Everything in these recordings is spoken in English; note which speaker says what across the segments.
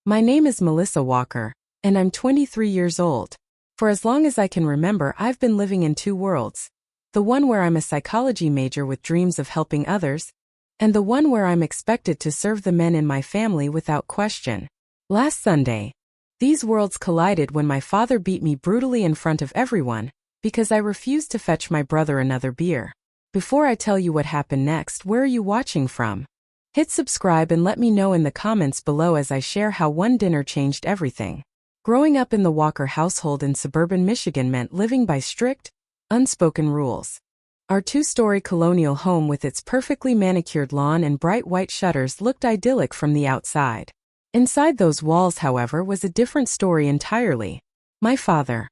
Speaker 1: My name is Melissa Walker, and I'm 23 years old. For as long as I can remember, I've been living in two worlds. The one where I'm a psychology major with dreams of helping others, and the one where I'm expected to serve the men in my family without question. Last Sunday, these worlds collided when my father beat me brutally in front of everyone because I refused to fetch my brother another beer. Before I tell you what happened next, where are you watching from? Hit subscribe and let me know in the comments below as I share how one dinner changed everything. Growing up in the Walker household in suburban Michigan meant living by strict, unspoken rules. Our two-story colonial home with its perfectly manicured lawn and bright white shutters looked idyllic from the outside. Inside those walls, however, was a different story entirely. My father,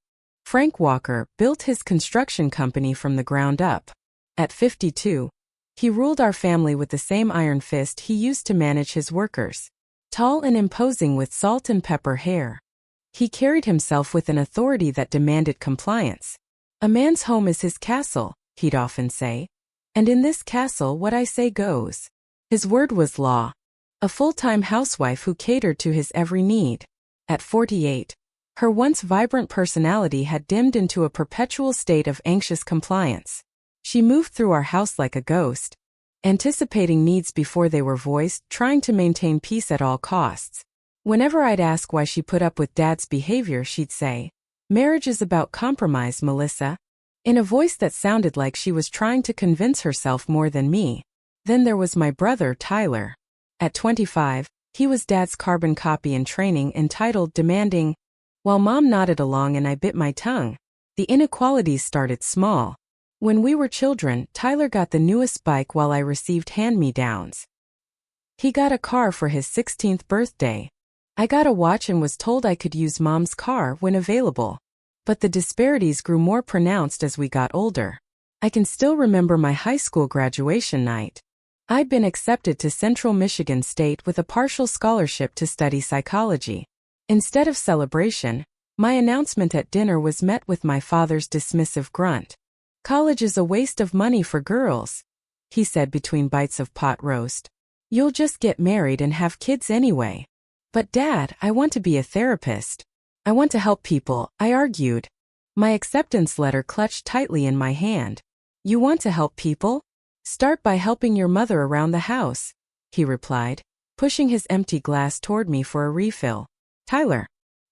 Speaker 1: Frank Walker, built his construction company from the ground up. At 52, he ruled our family with the same iron fist he used to manage his workers. Tall and imposing with salt and pepper hair, he carried himself with an authority that demanded compliance. A man's home is his castle, he'd often say. And in this castle, what I say goes. His word was law. A full-time housewife who catered to his every need. At 48, her once vibrant personality had dimmed into a perpetual state of anxious compliance. She moved through our house like a ghost, anticipating needs before they were voiced, trying to maintain peace at all costs. Whenever I'd ask why she put up with Dad's behavior, she'd say, "Marriage is about compromise, Melissa," in a voice that sounded like she was trying to convince herself more than me. Then there was my brother, Tyler. At 25, he was Dad's carbon copy in training, entitled, demanding. While Mom nodded along and I bit my tongue, the inequalities started small. When we were children, Tyler got the newest bike while I received hand-me-downs. He got a car for his 16th birthday. I got a watch and was told I could use Mom's car when available. But the disparities grew more pronounced as we got older. I can still remember my high school graduation night. I'd been accepted to Central Michigan State with a partial scholarship to study psychology. Instead of celebration, my announcement at dinner was met with my father's dismissive grunt. "College is a waste of money for girls," he said between bites of pot roast. "You'll just get married and have kids anyway." "But Dad, I want to be a therapist. I want to help people," I argued. My acceptance letter clutched tightly in my hand. "You want to help people? Start by helping your mother around the house," he replied, pushing his empty glass toward me for a refill. Tyler,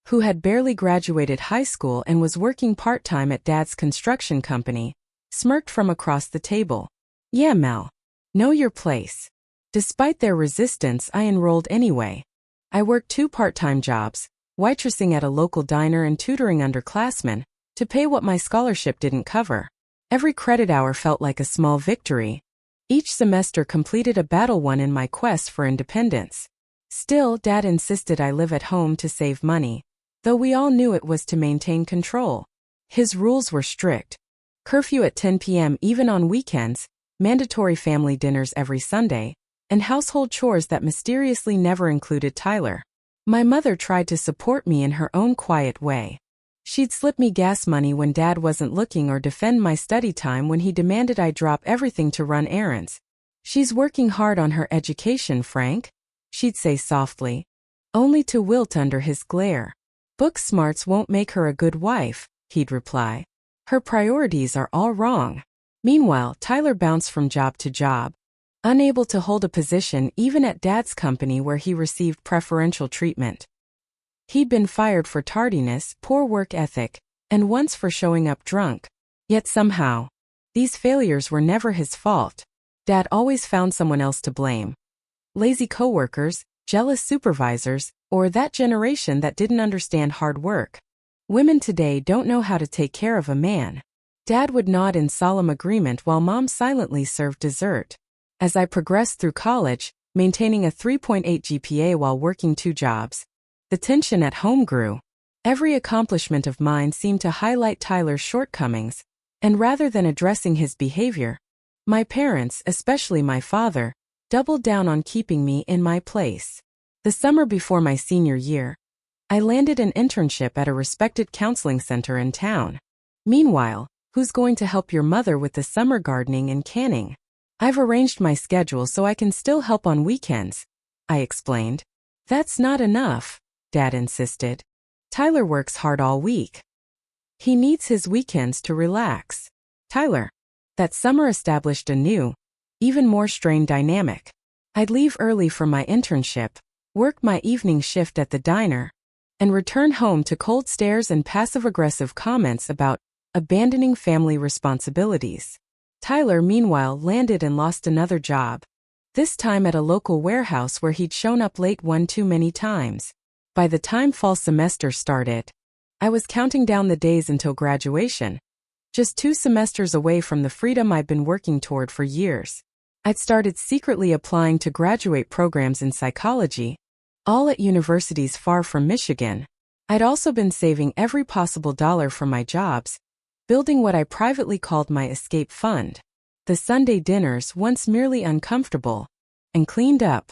Speaker 1: who had barely graduated high school and was working part-time at Dad's construction company, smirked from across the table. "Yeah, Mel. Know your place." Despite their resistance, I enrolled anyway. I worked 2 part-time jobs, waitressing at a local diner and tutoring underclassmen, to pay what my scholarship didn't cover. Every credit hour felt like a small victory. Each semester completed a battle won in my quest for independence. Still, Dad insisted I live at home to save money, though we all knew it was to maintain control. His rules were strict. Curfew at 10 p.m. even on weekends, mandatory family dinners every Sunday, and household chores that mysteriously never included Tyler. My mother tried to support me in her own quiet way. She'd slip me gas money when Dad wasn't looking or defend my study time when he demanded I drop everything to run errands. "She's working hard on her education, Frank," she'd say softly, only to wilt under his glare. "Book smarts won't make her a good wife," he'd reply. "Her priorities are all wrong." Meanwhile, Tyler bounced from job to job, unable to hold a position even at Dad's company where he received preferential treatment. He'd been fired for tardiness, poor work ethic, and once for showing up drunk. Yet somehow, these failures were never his fault. Dad always found someone else to blame. Lazy coworkers, jealous supervisors, or that generation that didn't understand hard work. Women today don't know how to take care of a man. Dad would nod in solemn agreement while Mom silently served dessert. As I progressed through college, maintaining a 3.8 GPA while working 2 jobs, the tension at home grew. Every accomplishment of mine seemed to highlight Tyler's shortcomings, and rather than addressing his behavior, my parents, especially my father, doubled down on keeping me in my place. The summer before my senior year, I landed an internship at a respected counseling center in town. Meanwhile, "Who's going to help your mother with the summer gardening and canning?" "I've arranged my schedule so I can still help on weekends," I explained. "That's not enough," Dad insisted. Tyler works hard all week. He needs his weekends to relax. Tyler. That summer established a new, even more strained dynamic. I'd leave early for my internship, work my evening shift at the diner, and return home to cold stares and passive-aggressive comments about abandoning family responsibilities. Tyler, meanwhile, landed and lost another job, this time at a local warehouse where he'd shown up late one too many times. By the time fall semester started, I was counting down the days until graduation, just 2 semesters away from the freedom I'd been working toward for years. I'd started secretly applying to graduate programs in psychology, all at universities far from Michigan. I'd also been saving every possible dollar from my jobs, building what I privately called my escape fund. The Sunday dinners, once merely uncomfortable and cleaned up,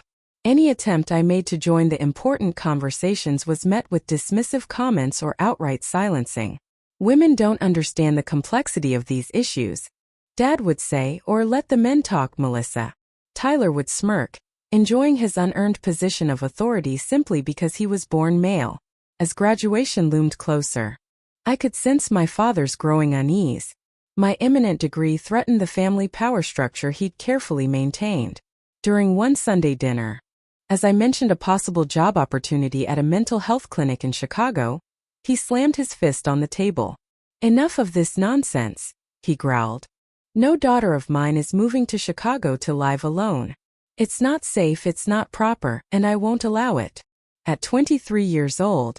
Speaker 1: any attempt I made to join the important conversations was met with dismissive comments or outright silencing. Women don't understand the complexity of these issues, Dad would say, or let the men talk, Melissa. Tyler would smirk, enjoying his unearned position of authority simply because he was born male. As graduation loomed closer, I could sense my father's growing unease. My imminent degree threatened the family power structure he'd carefully maintained. During one Sunday dinner, as I mentioned a possible job opportunity at a mental health clinic in Chicago, he slammed his fist on the table. "Enough of this nonsense," he growled. "No daughter of mine is moving to Chicago to live alone. It's not safe, it's not proper, and I won't allow it." At 23 years old,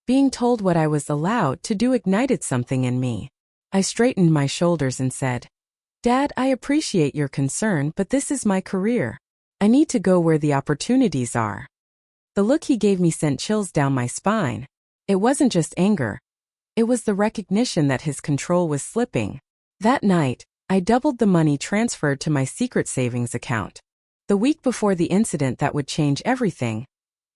Speaker 1: being told what I was allowed to do ignited something in me. I straightened my shoulders and said, "Dad, I appreciate your concern, but this is my career. I need to go where the opportunities are." The look he gave me sent chills down my spine. It wasn't just anger. It was the recognition that his control was slipping. That night, I doubled the money transferred to my secret savings account. The week before the incident that would change everything,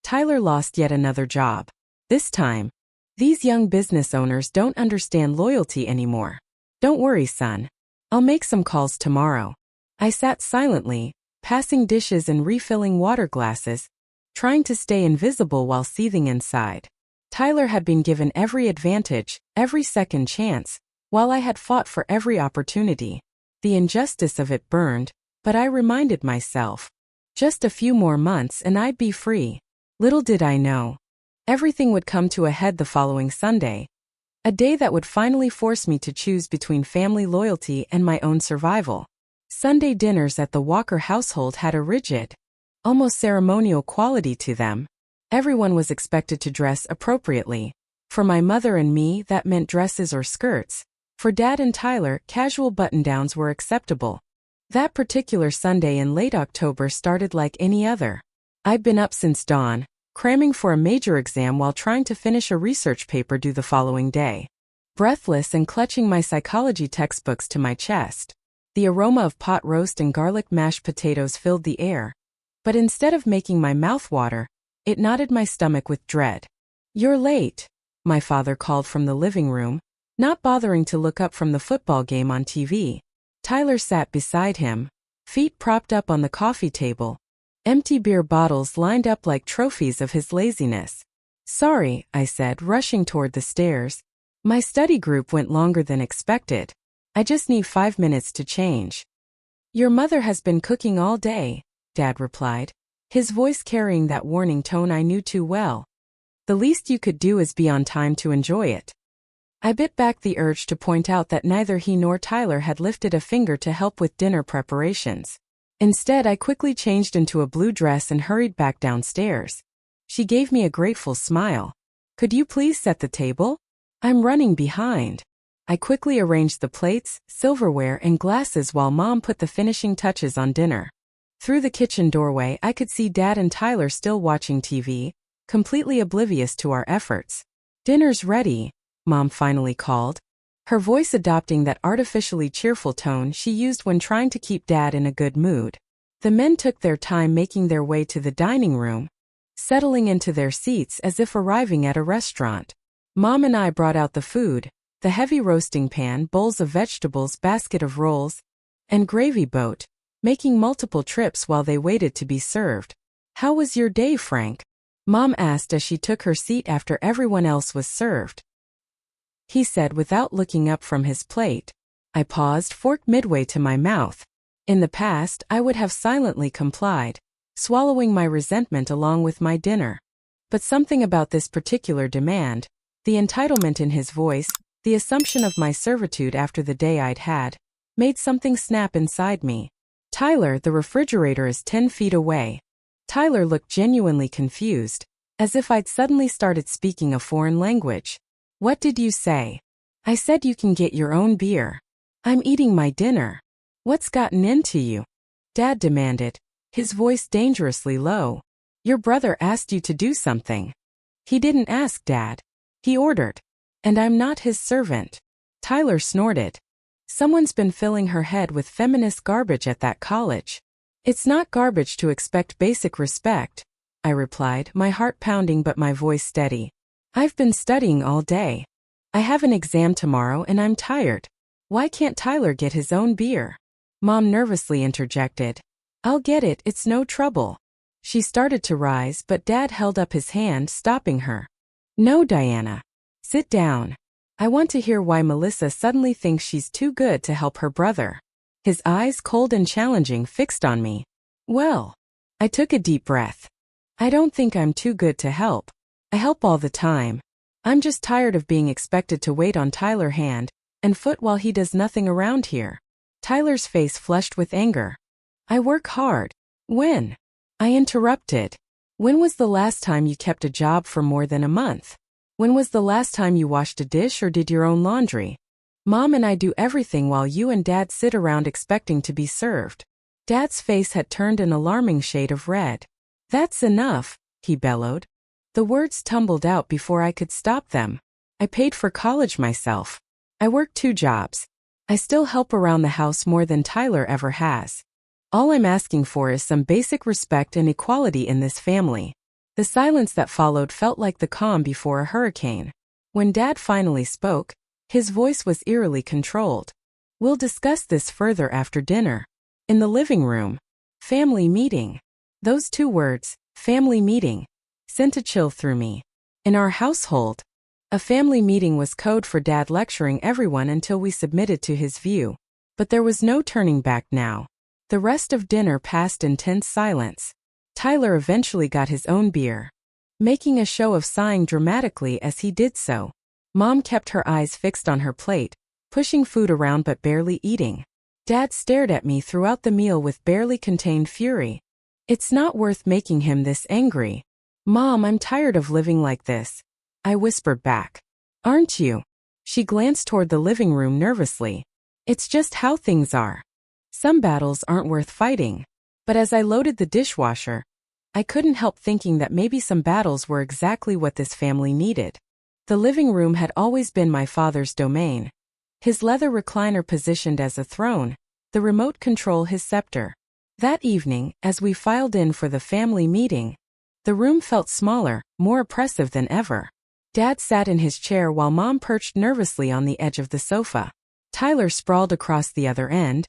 Speaker 1: Tyler lost yet another job. This time, these young business owners don't understand loyalty anymore. "Don't worry, son. I'll make some calls tomorrow." I sat silently, passing dishes and refilling water glasses, trying to stay invisible while seething inside. Tyler had been given every advantage, every second chance, while I had fought for every opportunity. The injustice of it burned, but I reminded myself, just a few more months and I'd be free. Little did I know, everything would come to a head the following Sunday, a day that would finally force me to choose between family loyalty and my own survival. Sunday dinners at the Walker household had a rigid, almost ceremonial quality to them. Everyone was expected to dress appropriately. For my mother and me, that meant dresses or skirts. For Dad and Tyler, casual button-downs were acceptable. That particular Sunday in late October started like any other. I'd been up since dawn, cramming for a major exam while trying to finish a research paper due the following day. Breathless and clutching my psychology textbooks to my chest, the aroma of pot roast and garlic mashed potatoes filled the air. But instead of making my mouth water, it knotted my stomach with dread. "You're late," my father called from the living room, not bothering to look up from the football game on TV. Tyler sat beside him, feet propped up on the coffee table, empty beer bottles lined up like trophies of his laziness. "Sorry," I said, rushing toward the stairs. "My study group went longer than expected. I just need 5 minutes to change." "Your mother has been cooking all day," Dad replied, his voice carrying that warning tone I knew too well. "The least you could do is be on time to enjoy it." I bit back the urge to point out that neither he nor Tyler had lifted a finger to help with dinner preparations. Instead, I quickly changed into a blue dress and hurried back downstairs. She gave me a grateful smile. "Could you please set the table? I'm running behind." I quickly arranged the plates, silverware, and glasses while Mom put the finishing touches on dinner. Through the kitchen doorway, I could see Dad and Tyler still watching TV, completely oblivious to our efforts. "Dinner's ready," Mom finally called, her voice adopting that artificially cheerful tone she used when trying to keep Dad in a good mood. The men took their time making their way to the dining room, settling into their seats as if arriving at a restaurant. Mom and I brought out the food, the heavy roasting pan, bowls of vegetables, basket of rolls, and gravy boat, making multiple trips while they waited to be served. "How was your day, Frank?" Mom asked as she took her seat after everyone else was served. He said without looking up from his plate. I paused, fork midway to my mouth. In the past, I would have silently complied, swallowing my resentment along with my dinner. But something about this particular demand, the entitlement in his voice, the assumption of my servitude after the day I'd had, made something snap inside me. Tyler, the refrigerator is 10 feet away. Tyler looked genuinely confused, as if I'd suddenly started speaking a foreign language. What did you say? I said you can get your own beer. I'm eating my dinner. What's gotten into you? Dad demanded, his voice dangerously low. Your brother asked you to do something. He didn't ask, Dad. He ordered. And I'm not his servant. Tyler snorted. Someone's been filling her head with feminist garbage at that college. It's not garbage to expect basic respect, I replied, my heart pounding but my voice steady. I've been studying all day. I have an exam tomorrow and I'm tired. Why can't Tyler get his own beer? Mom nervously interjected. I'll get it, it's no trouble. She started to rise but Dad held up his hand, stopping her. No, Diana. Sit down. I want to hear why Melissa suddenly thinks she's too good to help her brother. His eyes, cold and challenging, fixed on me. Well, I took a deep breath. I don't think I'm too good to help. I help all the time. I'm just tired of being expected to wait on Tyler hand and foot while he does nothing around here. Tyler's face flushed with anger. I work hard. When? I interrupted. When was the last time you kept a job for more than a month? When was the last time you washed a dish or did your own laundry? Mom and I do everything while you and Dad sit around expecting to be served. Dad's face had turned an alarming shade of red. That's enough, he bellowed. The words tumbled out before I could stop them. I paid for college myself. I work 2 jobs. I still help around the house more than Tyler ever has. All I'm asking for is some basic respect and equality in this family. The silence that followed felt like the calm before a hurricane. When Dad finally spoke, his voice was eerily controlled. We'll discuss this further after dinner. In the living room. Family meeting. Those 2 words, family meeting, sent a chill through me. In our household, a family meeting was code for Dad lecturing everyone until we submitted to his view. But there was no turning back now. The rest of dinner passed in tense silence. Tyler eventually got his own beer, making a show of sighing dramatically as he did so. Mom kept her eyes fixed on her plate, pushing food around but barely eating. Dad stared at me throughout the meal with barely contained fury. It's not worth making him this angry. Mom, I'm tired of living like this. I whispered back. Aren't you? She glanced toward the living room nervously. It's just how things are. Some battles aren't worth fighting. But as I loaded the dishwasher, I couldn't help thinking that maybe some battles were exactly what this family needed. The living room had always been my father's domain. His leather recliner positioned as a throne, the remote control his scepter. That evening, as we filed in for the family meeting, the room felt smaller, more oppressive than ever. Dad sat in his chair while Mom perched nervously on the edge of the sofa. Tyler sprawled across the other end,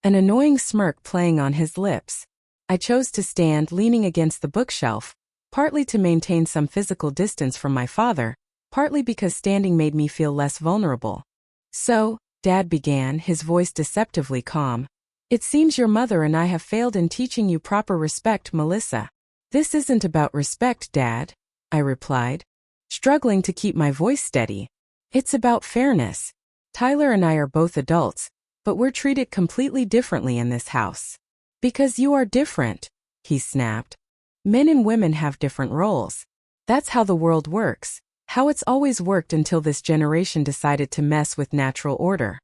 Speaker 1: an annoying smirk playing on his lips. I chose to stand leaning against the bookshelf, partly to maintain some physical distance from my father, partly because standing made me feel less vulnerable. So, Dad began, his voice deceptively calm. It seems your mother and I have failed in teaching you proper respect, Melissa. This isn't about respect, Dad, I replied, struggling to keep my voice steady. It's about fairness. Tyler and I are both adults, but we're treated completely differently in this house. Because you are different, he snapped. Men and women have different roles. That's how the world works, how it's always worked until this generation decided to mess with natural order.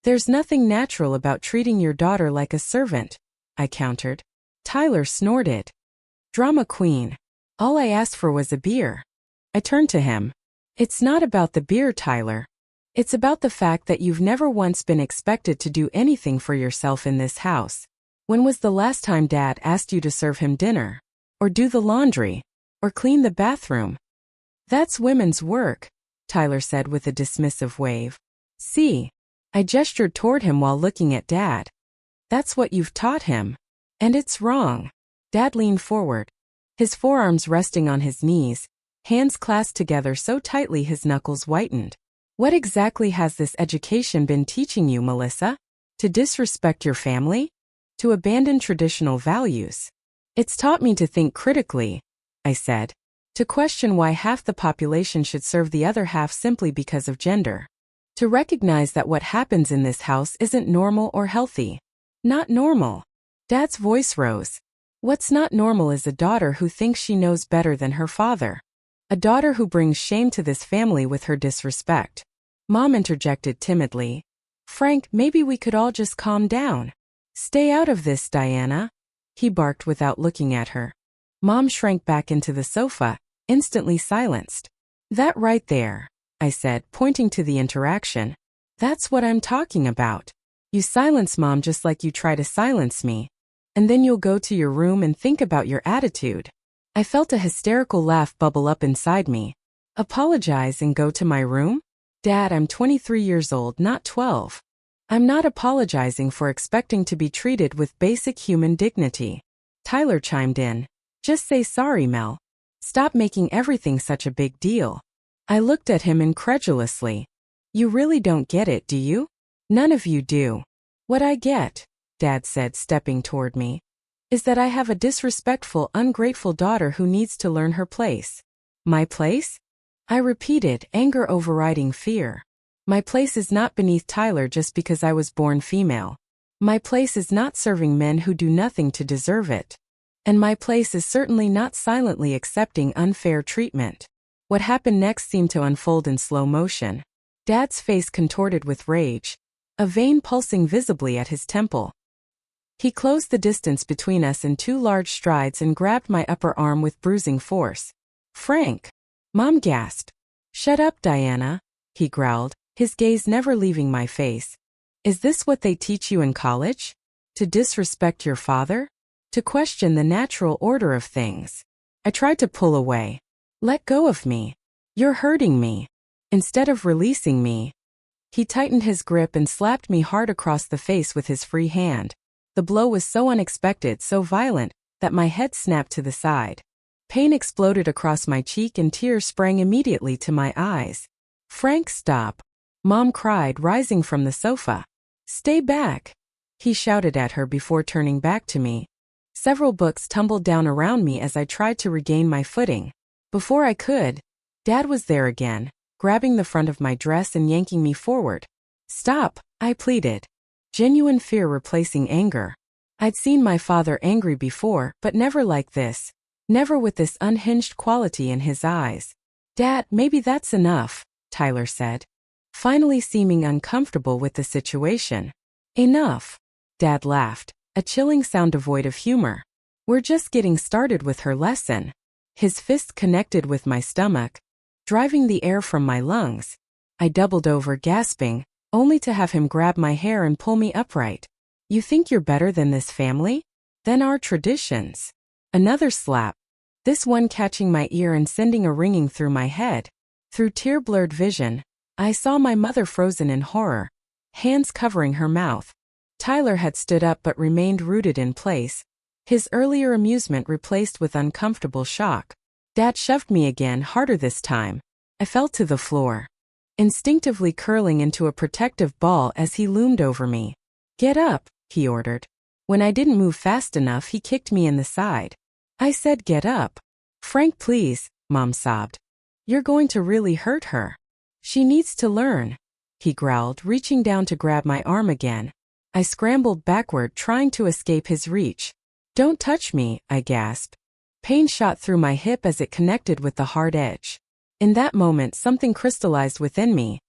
Speaker 1: There's nothing natural about treating your daughter like a servant, I countered. Tyler snorted. Drama queen. All I asked for was a beer. I turned to him. It's not about the beer, Tyler. It's about the fact that you've never once been expected to do anything for yourself in this house. When was the last time Dad asked you to serve him dinner? Or do the laundry? Or clean the bathroom? That's women's work, Tyler said with a dismissive wave. See? I gestured toward him while looking at Dad. That's what you've taught him. And it's wrong. Dad leaned forward, his forearms resting on his knees, hands clasped together so tightly his knuckles whitened. What exactly has this education been teaching you, Melissa? To disrespect your family? To abandon traditional values? It's taught me to think critically, I said. To question why half the population should serve the other half simply because of gender. To recognize that what happens in this house isn't normal or healthy. Not normal. Dad's voice rose. What's not normal is a daughter who thinks she knows better than her father. A daughter who brings shame to this family with her disrespect. Mom interjected timidly. Frank, maybe we could all just calm down. Stay out of this, Diana. He barked without looking at her. Mom shrank back into the sofa, instantly silenced. That right there, I said, pointing to the interaction. That's what I'm talking about. You silence Mom just like you try to silence me. And then you'll go to your room and think about your attitude. I felt a hysterical laugh bubble up inside me. Apologize and go to my room? Dad, I'm 23 years old, not 12. I'm not apologizing for expecting to be treated with basic human dignity. Tyler chimed in. Just say sorry, Mel. Stop making everything such a big deal. I looked at him incredulously. You really don't get it, do you? None of you do. What I get, Dad said, stepping toward me, is that I have a disrespectful, ungrateful daughter who needs to learn her place. My place? I repeated, anger overriding fear. My place is not beneath Tyler just because I was born female. My place is not serving men who do nothing to deserve it. And my place is certainly not silently accepting unfair treatment. What happened next seemed to unfold in slow motion. Dad's face contorted with rage, a vein pulsing visibly at his temple. He closed the distance between us in 2 large strides and grabbed my upper arm with bruising force. Frank! Mom gasped. Shut up, Diana, he growled, his gaze never leaving my face. Is this what they teach you in college? To disrespect your father? To question the natural order of things? I tried to pull away. Let go of me. You're hurting me. Instead of releasing me, he tightened his grip and slapped me hard across the face with his free hand. The blow was so unexpected, so violent, that my head snapped to the side. Pain exploded across my cheek and tears sprang immediately to my eyes. Frank, stop. Mom cried, rising from the sofa. Stay back, he shouted at her before turning back to me. Several books tumbled down around me as I tried to regain my footing. Before I could, Dad was there again, grabbing the front of my dress and yanking me forward. Stop, I pleaded. Genuine fear replacing anger. I'd seen my father angry before, but never like this. Never with this unhinged quality in his eyes. Dad, maybe that's enough, Tyler said, finally seeming uncomfortable with the situation. Enough. Dad laughed, a chilling sound devoid of humor. We're just getting started with her lesson. His fist connected with my stomach, driving the air from my lungs. I doubled over, gasping, only to have him grab my hair and pull me upright. You think you're better than this family? Than our traditions? Another slap. This one catching my ear and sending a ringing through my head. Through tear-blurred vision, I saw my mother frozen in horror, hands covering her mouth. Tyler had stood up but remained rooted in place, his earlier amusement replaced with uncomfortable shock. Dad shoved me again, harder this time. I fell to the floor, instinctively curling into a protective ball as he loomed over me. Get up, he ordered. When I didn't move fast enough, he kicked me in the side. I said, get up. Frank, please, Mom sobbed. You're going to really hurt her. She needs to learn, he growled, reaching down to grab my arm again. I scrambled backward, trying to escape his reach. Don't touch me, I gasped. Pain shot through my hip as it connected with the hard edge. In that moment, something crystallized within me.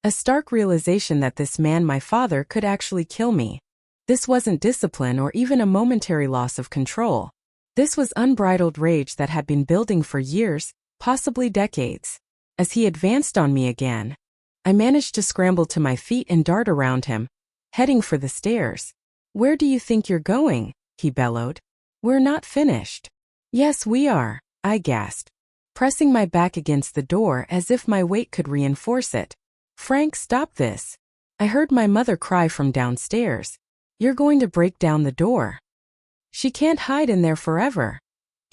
Speaker 1: A stark realization that this man, my father, could actually kill me. This wasn't discipline or even a momentary loss of control. This was unbridled rage that had been building for years, possibly decades. As he advanced on me again, I managed to scramble to my feet and dart around him, heading for the stairs. Where do you think you're going? He bellowed. We're not finished. Yes, we are, I gasped, pressing my back against the door as if my weight could reinforce it. Frank, stop this. I heard my mother cry from downstairs. You're going to break down the door. She can't hide in there forever.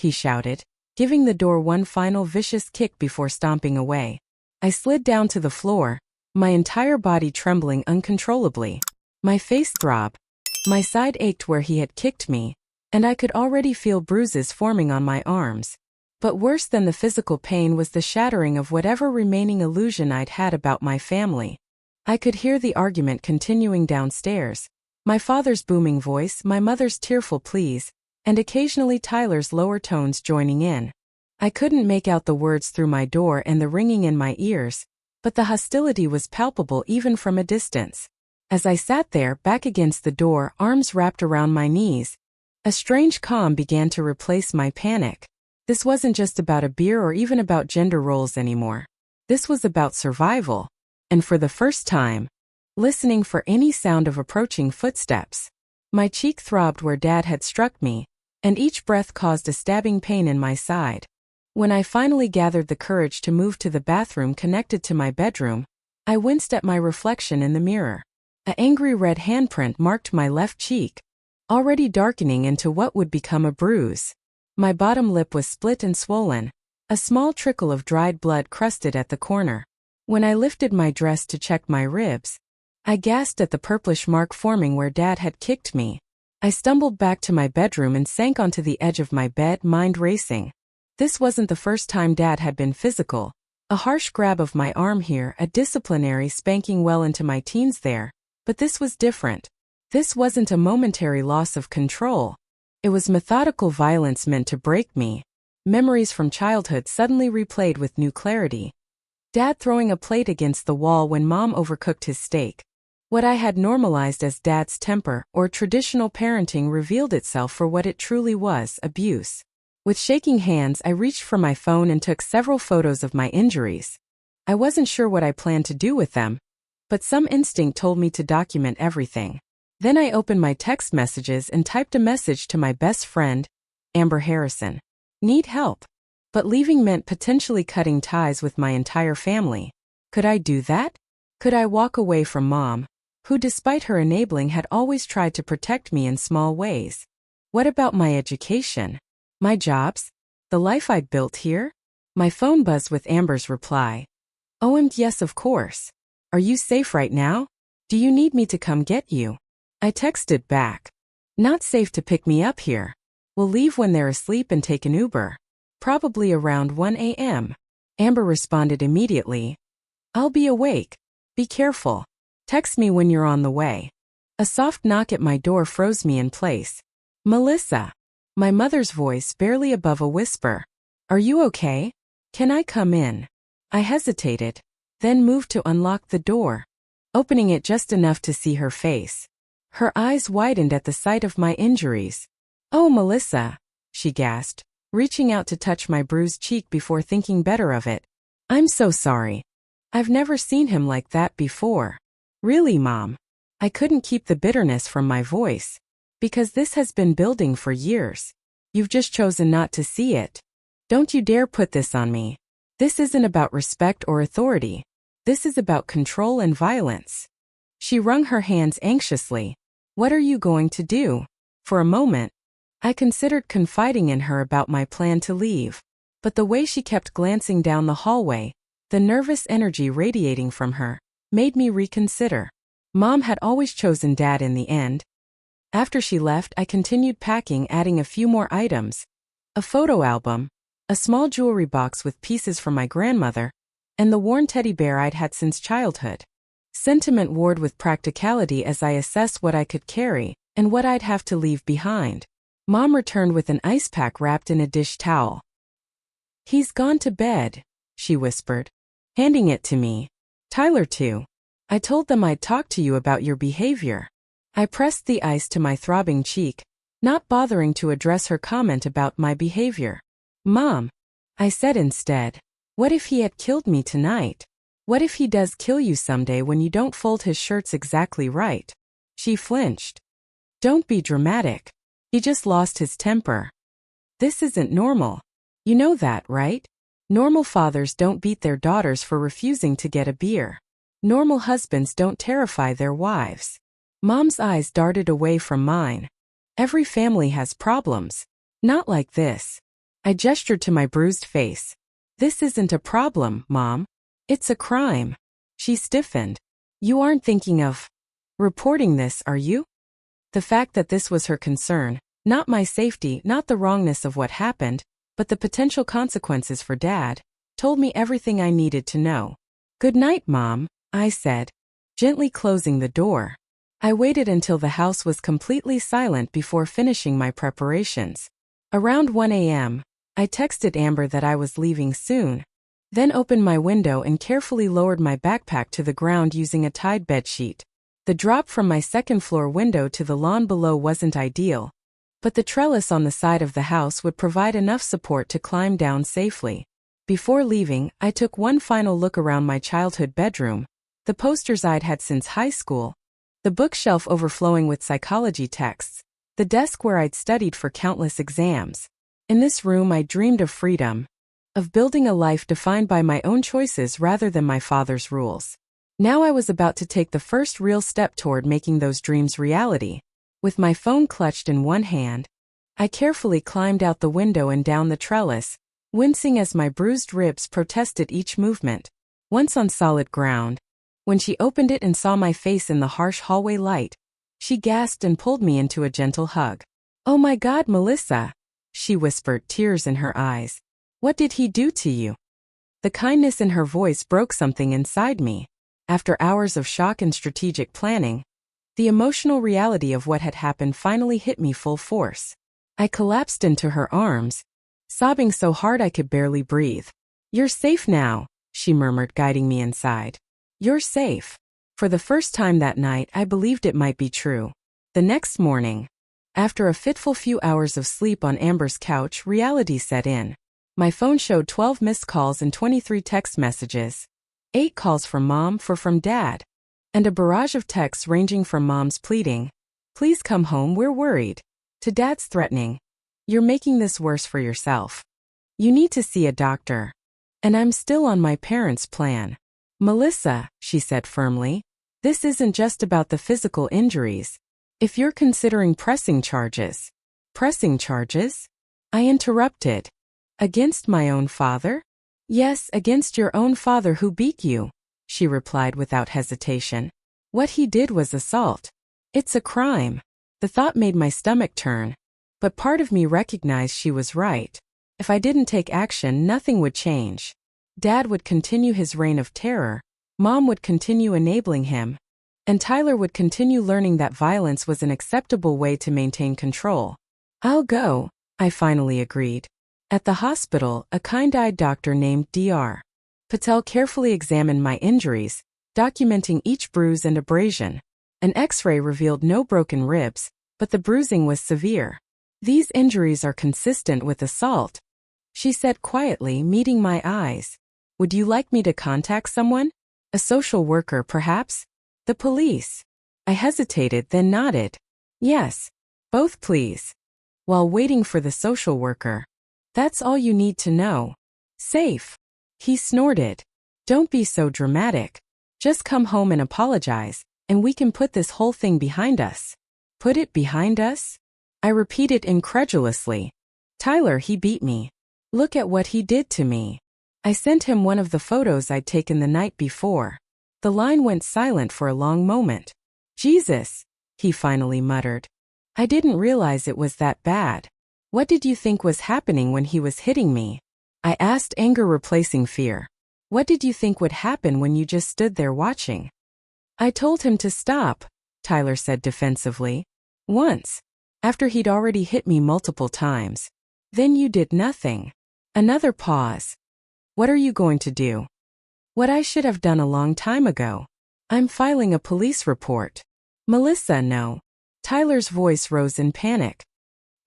Speaker 1: he shouted, giving the door one final vicious kick before stomping away. I slid down to the floor, my entire body trembling uncontrollably. My face throbbed. My side ached where he had kicked me, and I could already feel bruises forming on my arms. But worse than the physical pain was the shattering of whatever remaining illusion I'd had about my family. I could hear the argument continuing downstairs, my father's booming voice, my mother's tearful pleas, and occasionally Tyler's lower tones joining in. I couldn't make out the words through my door and the ringing in my ears, but the hostility was palpable even from a distance. As I sat there, back against the door, arms wrapped around my knees, a strange calm began to replace my panic. This wasn't just about a beer or even about gender roles anymore. This was about survival. And for the first time, listening for any sound of approaching footsteps. My cheek throbbed where Dad had struck me, and each breath caused a stabbing pain in my side. When I finally gathered the courage to move to the bathroom connected to my bedroom, I winced at my reflection in the mirror. An angry red handprint marked my left cheek, already darkening into what would become a bruise. My bottom lip was split and swollen, a small trickle of dried blood crusted at the corner. When I lifted my dress to check my ribs, I gasped at the purplish mark forming where Dad had kicked me. I stumbled back to my bedroom and sank onto the edge of my bed, mind racing. This wasn't the first time Dad had been physical. A harsh grab of my arm here, a disciplinary spanking well into my teens there. But this was different. This wasn't a momentary loss of control. It was methodical violence meant to break me. Memories from childhood suddenly replayed with new clarity. Dad throwing a plate against the wall when Mom overcooked his steak. What I had normalized as Dad's temper or traditional parenting revealed itself for what it truly was, abuse. With shaking hands, I reached for my phone and took several photos of my injuries. I wasn't sure what I planned to do with them, but some instinct told me to document everything. Then I opened my text messages and typed a message to my best friend, Amber Harrison. Need help. But leaving meant potentially cutting ties with my entire family. Could I do that? Could I walk away from Mom, who despite her enabling had always tried to protect me in small ways? What about my education? My jobs? The life I'd built here? My phone buzzed with Amber's reply. Yes, of course. Are you safe right now? Do you need me to come get you? I texted back. Not safe to pick me up here. We'll leave when they're asleep and take an Uber. Probably around 1 a.m. Amber responded immediately. I'll be awake. Be careful. Text me when you're on the way. A soft knock at my door froze me in place. Melissa. My mother's voice barely above a whisper. Are you okay? Can I come in? I hesitated, then moved to unlock the door, opening it just enough to see her face. Her eyes widened at the sight of my injuries. Oh, Melissa, she gasped, reaching out to touch my bruised cheek before thinking better of it. I'm so sorry. I've never seen him like that before. Really, Mom? I couldn't keep the bitterness from my voice. Because this has been building for years. You've just chosen not to see it. Don't you dare put this on me. This isn't about respect or authority. This is about control and violence. She wrung her hands anxiously. What are you going to do? For a moment, I considered confiding in her about my plan to leave. But the way she kept glancing down the hallway, the nervous energy radiating from her, made me reconsider. Mom had always chosen Dad in the end. After she left, I continued packing, adding a few more items. A photo album, a small jewelry box with pieces from my grandmother, and the worn teddy bear I'd had since childhood. Sentiment warred with practicality as I assessed what I could carry and what I'd have to leave behind. Mom returned with an ice pack wrapped in a dish towel. He's gone to bed, she whispered, handing it to me. Tyler too. I told them I'd talk to you about your behavior. I pressed the ice to my throbbing cheek, not bothering to address her comment about my behavior. Mom, I said instead, what if he had killed me tonight? What if he does kill you someday when you don't fold his shirts exactly right? She flinched. Don't be dramatic. He just lost his temper. This isn't normal. You know that, right? Normal fathers don't beat their daughters for refusing to get a beer. Normal husbands don't terrify their wives. Mom's eyes darted away from mine. Every family has problems. Not like this. I gestured to my bruised face. This isn't a problem, Mom. It's a crime. She stiffened. You aren't thinking of reporting this, are you? The fact that this was her concern, not my safety, not the wrongness of what happened, but the potential consequences for Dad, told me everything I needed to know. Good night, Mom, I said, gently closing the door. I waited until the house was completely silent before finishing my preparations. Around 1 a.m., I texted Amber that I was leaving soon, then opened my window and carefully lowered my backpack to the ground using a tied bedsheet. The drop from my second-floor window to the lawn below wasn't ideal, but the trellis on the side of the house would provide enough support to climb down safely. Before leaving, I took one final look around my childhood bedroom, the posters I'd had since high school, the bookshelf overflowing with psychology texts, the desk where I'd studied for countless exams. In this room I dreamed of freedom, of building a life defined by my own choices rather than my father's rules. Now I was about to take the first real step toward making those dreams reality. With my phone clutched in one hand, I carefully climbed out the window and down the trellis, wincing as my bruised ribs protested each movement. Once on solid ground, when she opened it and saw my face in the harsh hallway light, she gasped and pulled me into a gentle hug. "Oh my God, Melissa," she whispered, tears in her eyes. "What did he do to you?" The kindness in her voice broke something inside me. After hours of shock and strategic planning, the emotional reality of what had happened finally hit me full force. I collapsed into her arms, sobbing so hard I could barely breathe. "You're safe now," she murmured, guiding me inside. "You're safe." For the first time that night, I believed it might be true. The next morning, after a fitful few hours of sleep on Amber's couch, reality set in. My phone showed 12 missed calls and 23 text messages. 8 calls from Mom, 4 from Dad, and a barrage of texts ranging from Mom's pleading, "Please come home, we're worried," to Dad's threatening, "You're making this worse for yourself. You need to see a doctor." And I'm still on my parents' plan. "Melissa," she said firmly, "this isn't just about the physical injuries. If you're considering pressing charges." "Pressing charges?" I interrupted. "Against my own father?" "Yes, against your own father who beat you," she replied without hesitation. "What he did was assault. It's a crime." The thought made my stomach turn, but part of me recognized she was right. If I didn't take action, nothing would change. Dad would continue his reign of terror, Mom would continue enabling him, and Tyler would continue learning that violence was an acceptable way to maintain control. "I'll go," I finally agreed. At the hospital, a kind-eyed doctor named Dr. Patel carefully examined my injuries, documenting each bruise and abrasion. An X-ray revealed no broken ribs, but the bruising was severe. "These injuries are consistent with assault," she said quietly, meeting my eyes. "Would you like me to contact someone? A social worker, perhaps? The police?" I hesitated, then nodded. "Yes, both please." While waiting for the social worker, "That's all you need to know. Safe." He snorted. "Don't be so dramatic. Just come home and apologize, and we can put this whole thing behind us." "Put it behind us?" I repeated incredulously. "Tyler, he beat me. Look at what he did to me." I sent him one of the photos I'd taken the night before. The line went silent for a long moment. "Jesus," he finally muttered. "I didn't realize it was that bad." "What did you think was happening when he was hitting me?" I asked, anger replacing fear. "What did you think would happen when you just stood there watching?" "I told him to stop," Tyler said defensively. "Once. After he'd already hit me multiple times. Then you did nothing." Another pause. "What are you going to do?" "What I should have done a long time ago. I'm filing a police report." "Melissa, no." Tyler's voice rose in panic.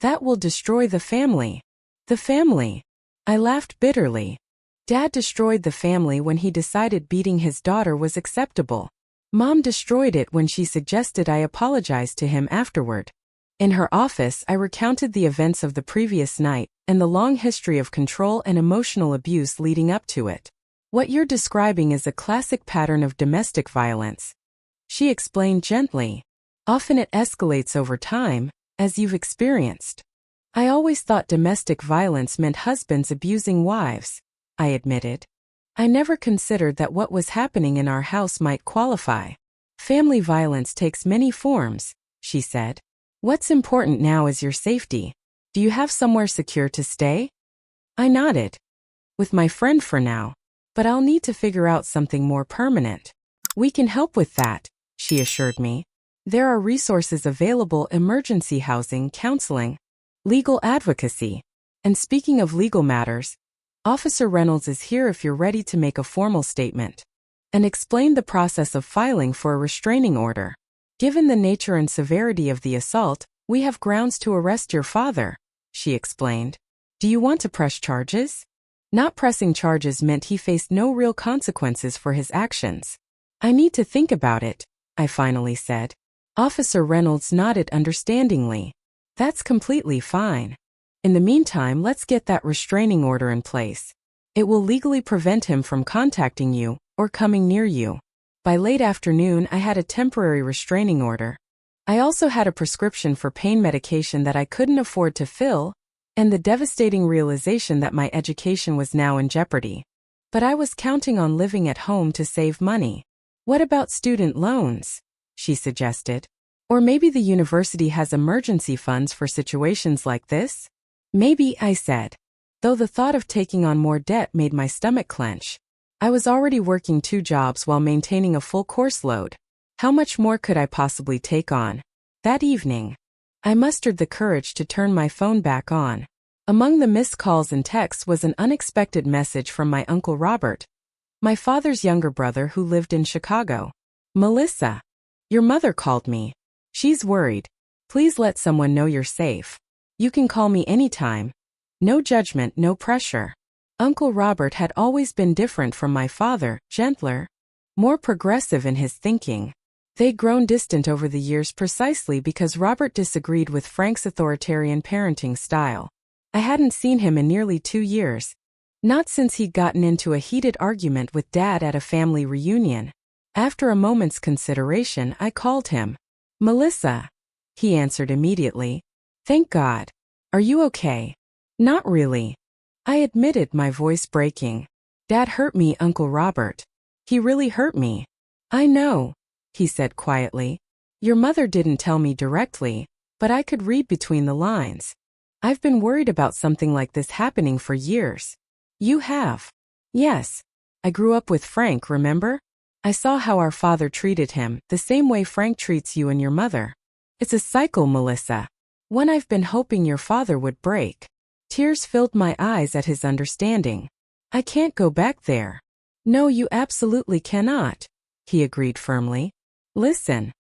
Speaker 1: "That will destroy the family." "The family?" I laughed bitterly. Dad destroyed the family when he decided beating his daughter was acceptable. Mom destroyed it when she suggested I apologize to him afterward. In her office, I recounted the events of the previous night and the long history of control and emotional abuse leading up to it. "What you're describing is a classic pattern of domestic violence," she explained gently. "Often it escalates over time, as you've experienced." I always thought domestic violence meant husbands abusing wives, I admitted. I never considered that what was happening in our house might qualify. Family violence takes many forms, she said. What's important now is your safety. Do you have somewhere secure to stay? I nodded. With my friend for now. But I'll need to figure out something more permanent. We can help with that, she assured me. There are resources available: emergency housing, counseling, legal advocacy. And speaking of legal matters, Officer Reynolds is here if you're ready to make a formal statement. And explained the process of filing for a restraining order. Given the nature and severity of the assault, we have grounds to arrest your father, she explained. Do you want to press charges? Not pressing charges meant he faced no real consequences for his actions. I need to think about it, I finally said. Officer Reynolds nodded understandingly. That's completely fine. In the meantime, let's get that restraining order in place. It will legally prevent him from contacting you or coming near you. By late afternoon, I had a temporary restraining order. I also had a prescription for pain medication that I couldn't afford to fill, and the devastating realization that my education was now in jeopardy. But I was counting on living at home to save money. What about student loans? She suggested. Or maybe the university has emergency funds for situations like this? Maybe, I said. Though the thought of taking on more debt made my stomach clench. I was already working 2 jobs while maintaining a full course load. How much more could I possibly take on? That evening, I mustered the courage to turn my phone back on. Among the missed calls and texts was an unexpected message from my Uncle Robert, my father's younger brother who lived in Chicago. Melissa, your mother called me. She's worried. Please let someone know you're safe. You can call me anytime. No judgment, no pressure. Uncle Robert had always been different from my father, gentler, more progressive in his thinking. They'd grown distant over the years precisely because Robert disagreed with Frank's authoritarian parenting style. I hadn't seen him in nearly 2 years. Not since he'd gotten into a heated argument with Dad at a family reunion. After a moment's consideration, I called him. Melissa. He answered immediately. Thank God. Are you okay? Not really. I admitted, my voice breaking. Dad hurt me, Uncle Robert. He really hurt me. I know, he said quietly. Your mother didn't tell me directly, but I could read between the lines. I've been worried about something like this happening for years. You have? Yes. I grew up with Frank, remember? I saw how our father treated him, the same way Frank treats you and your mother. It's a cycle, Melissa. One I've been hoping your father would break. Tears filled my eyes at his understanding. I can't go back there. No, you absolutely cannot, he agreed firmly. Listen.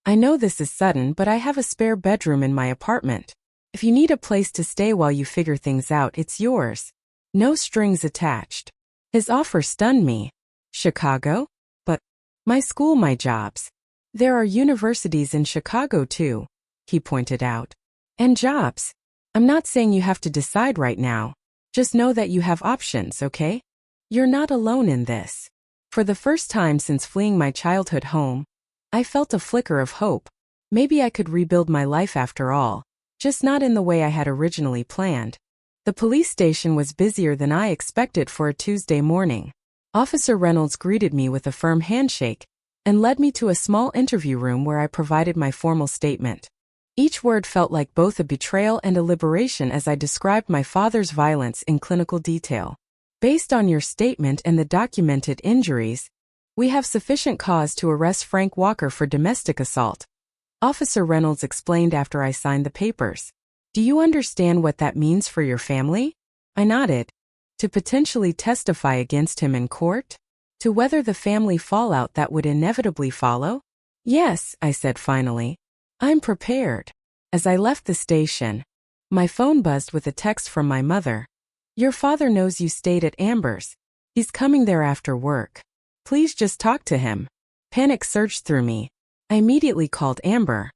Speaker 1: I know this is sudden, but I have a spare bedroom in my apartment. If you need a place to stay while you figure things out, it's yours. No strings attached. His offer stunned me. Chicago? But my school, my jobs. There are universities in Chicago too, he pointed out. And jobs. I'm not saying you have to decide right now. Just know that you have options, okay? You're not alone in this. For the first time since fleeing my childhood home, I felt a flicker of hope. Maybe I could rebuild my life after all, just not in the way I had originally planned. The police station was busier than I expected for a Tuesday morning. Officer Reynolds greeted me with a firm handshake and led me to a small interview room where I provided my formal statement. Each word felt like both a betrayal and a liberation as I described my father's violence in clinical detail. Based on your statement and the documented injuries, we have sufficient cause to arrest Frank Walker for domestic assault, Officer Reynolds explained after I signed the papers. Do you understand what that means for your family? I nodded. To potentially testify against him in court? To weather the family fallout that would inevitably follow? Yes, I said finally. I'm prepared. As I left the station, my phone buzzed with a text from my mother. Your father knows you stayed at Amber's. He's coming there after work. Please just talk to him. Panic surged through me. I immediately called Amber.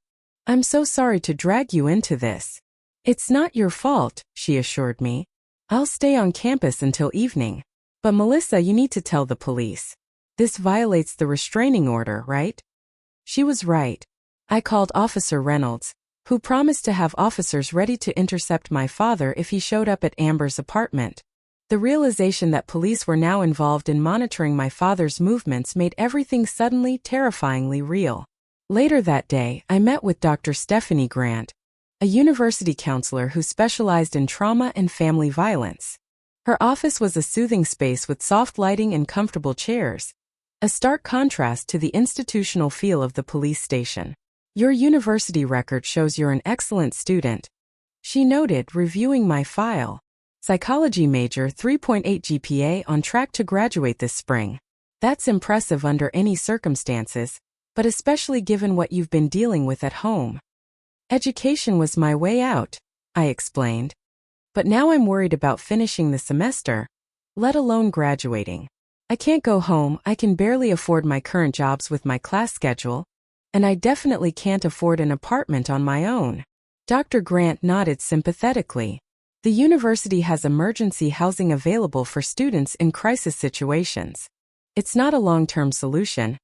Speaker 1: I'm so sorry to drag you into this. It's not your fault, she assured me. I'll stay on campus until evening. But Melissa, you need to tell the police. This violates the restraining order, right? She was right. I called Officer Reynolds. who promised to have officers ready to intercept my father if he showed up at Amber's apartment. The realization that police were now involved in monitoring my father's movements made everything suddenly terrifyingly real. Later that day, I met with Dr. Stephanie Grant, a university counselor who specialized in trauma and family violence. Her office was a soothing space with soft lighting and comfortable chairs, a stark contrast to the institutional feel of the police station. "Your university record shows you're an excellent student," she noted, reviewing my file. "Psychology major, 3.8 GPA, on track to graduate this spring. That's impressive under any circumstances, but especially given what you've been dealing with at home." "Education was my way out," I explained. "But now I'm worried about finishing the semester, let alone graduating. I can't go home, I can barely afford my current jobs with my class schedule, and I definitely can't afford an apartment on my own." Dr. Grant nodded sympathetically. "The university has emergency housing available for students in crisis situations. It's not a long-term solution,